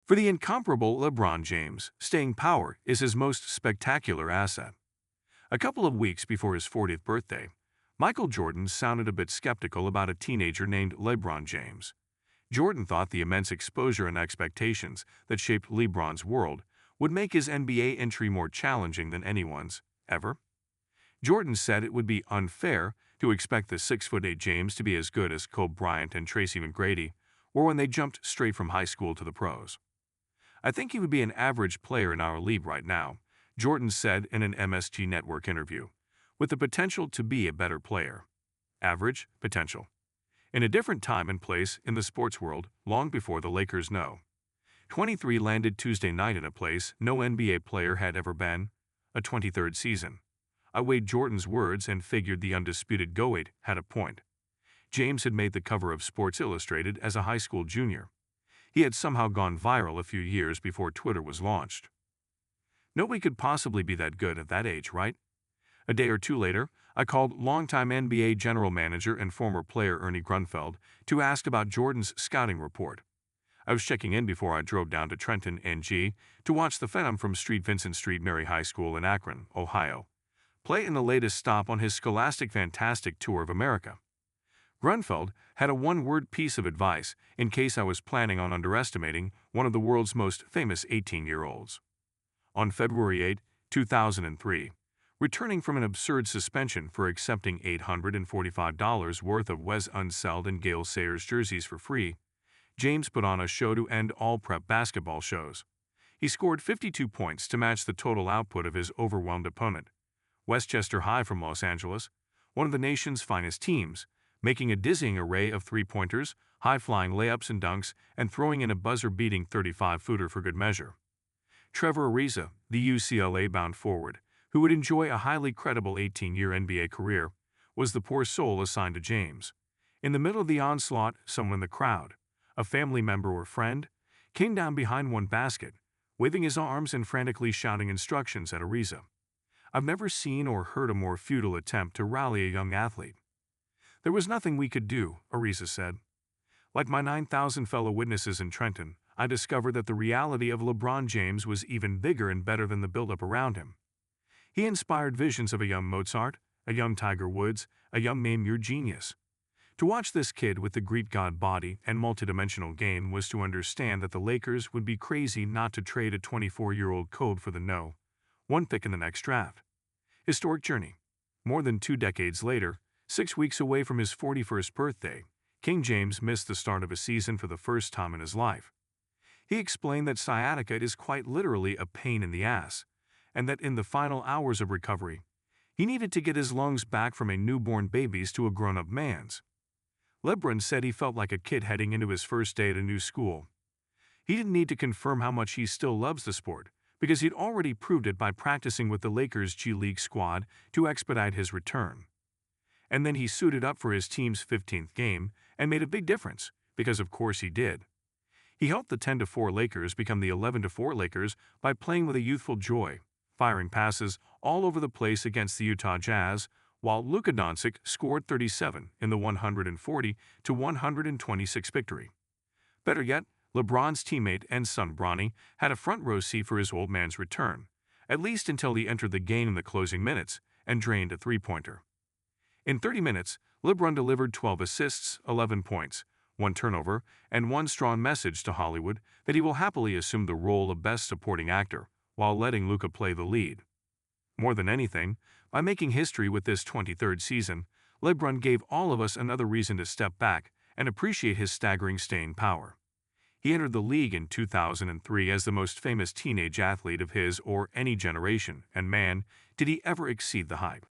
For the incomparable LeBron James, staying power is his most spectacular asset. A couple of weeks before his 40th birthday, Michael Jordan sounded a bit skeptical about a teenager named LeBron James. Jordan thought the immense exposure and expectations that shaped LeBron's world would make his NBA entry more challenging than anyone's, ever. Jordan said it would be unfair to expect the 6'8" James to be as good as Kobe Bryant and Tracy McGrady, or when they jumped straight from high school to the pros. "I think he would be an average player in our league right now," Jordan said in an MSG Network interview, "with the potential to be a better player." Average, potential. In a different time and place in the sports world, long before the Lakers know. 23 landed Tuesday night in a place no NBA player had ever been, a 23rd season. I weighed Jordan's words and figured the undisputed GOAT had a point. James had made the cover of Sports Illustrated as a high school junior. He had somehow gone viral a few years before Twitter was launched. Nobody could possibly be that good at that age, right? A day or two later, I called longtime NBA general manager and former player Ernie Grunfeld to ask about Jordan's scouting report. I was checking in before I drove down to Trenton, NG, to watch the Phenom from Vincent Street Mary High School in Akron, Ohio, play in the latest stop on his Scholastic Fantastic Tour of America. Grunfeld had a one-word piece of advice in case I was planning on underestimating one of the world's most famous 18-year-olds. On February 8, 2003, returning from an absurd suspension for accepting $845 worth of Wes Unseld and Gale Sayers jerseys for free, James put on a show to end all prep basketball shows. He scored 52 points to match the total output of his overwhelmed opponent, Westchester High from Los Angeles, one of the nation's finest teams, making a dizzying array of three-pointers, high-flying layups and dunks, and throwing in a buzzer-beating 35-footer for good measure. Trevor Ariza, the UCLA-bound forward, who would enjoy a highly credible 18-year NBA career, was the poor soul assigned to James. In the middle of the onslaught, someone in the crowd, a family member or friend, came down behind one basket, waving his arms and frantically shouting instructions at Ariza. I've never seen or heard a more futile attempt to rally a young athlete. "There was nothing we could do," Ariza said. Like my 9,000 fellow witnesses in Trenton, I discovered that the reality of LeBron James was even bigger and better than the buildup around him. He inspired visions of a young Mozart, a young Tiger Woods, a young Mamure genius. To watch this kid with the Greek god body and multidimensional game was to understand that the Lakers would be crazy not to trade a 24-year-old Kobe for the one pick in the next draft. Historic journey. More than 2 decades later, 6 weeks away from his 41st birthday, King James missed the start of a season for the first time in his life. He explained that sciatica is quite literally a pain in the ass, and that in the final hours of recovery, he needed to get his lungs back from a newborn baby's to a grown-up man's. LeBron said he felt like a kid heading into his first day at a new school. He didn't need to confirm how much he still loves the sport, because he'd already proved it by practicing with the Lakers' G League squad to expedite his return. And then he suited up for his team's 15th game and made a big difference, because of course he did. He helped the 10-4 Lakers become the 11-4 Lakers by playing with a youthful joy, firing passes all over the place against the Utah Jazz, while Luka Doncic scored 37 in the 140-126 victory. Better yet, LeBron's teammate and son Bronny had a front-row seat for his old man's return, at least until he entered the game in the closing minutes and drained a three-pointer. In 30 minutes, LeBron delivered 12 assists, 11 points, 1 turnover, and one strong message to Hollywood that he will happily assume the role of Best Supporting Actor while letting Luka play the lead. More than anything, by making history with this 23rd season, LeBron gave all of us another reason to step back and appreciate his staggering staying power. He entered the league in 2003 as the most famous teenage athlete of his or any generation, and man, did he ever exceed the hype.